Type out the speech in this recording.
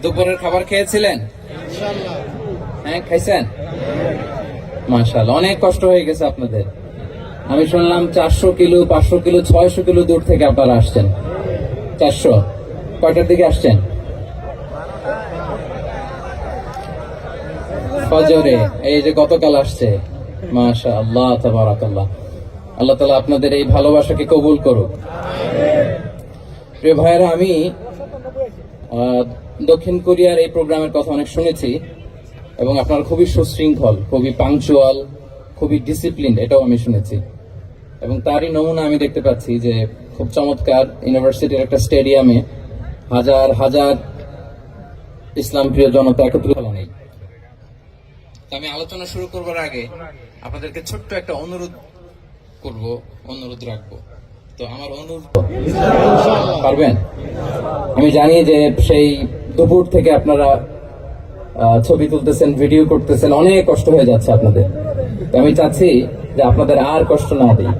দুপুরের খাবার খেয়েছিলেন? হ্যাঁ, খাইছেন? মাশাআল্লাহ, অনেক কষ্ট হয়ে গেছে আপনাদের। আমি শুনলাম 400 কিলো, 500 কিলো, 600 কিলো দূর থেকে আপনারা আসছেন। 400 কয়টার দিকে আসছেন? ফজরে। এই যে গতকাল আসছে। মাশাআল্লাহ, তাবারাকাল্লাহ। আল্লাহ তাআলা আপনাদের এই ভালোবাসাকে কবুল করুক। প্রিয় ভাইয়েরা, আমি দক্ষিণ কোরিয়ার এই প্রোগ্রামের কথা অনেক শুনেছি এবং আপনারা খুবই সুশৃঙ্খল, খুবই পাংচুয়াল, খুবই ডিসিপ্লিন, এটাও আমি শুনেছি। এবং তারই নমুনা আমি দেখতে পাচ্ছি যে খুব চমৎকার ইউনিভার্সিটির একটা স্টেডিয়ামে হাজার হাজার ইসলাম প্রিয় জনতা একত্রিত নেই। আমি আলোচনা শুরু করবার আগে আপনাদেরকে ছোট্ট একটা অনুরোধ রাখবো। তো আমার অনুরোধ পারবেন? আমি জানি যে সেই দুপুর থেকে আপনারা ছবি তুলতেছেন, ভিডিও করতেছেন, অনেক কষ্ট হয়ে যাচ্ছে আপনাদের। তো আমি চাচ্ছি যে আপনাদের আর কষ্ট না দিই।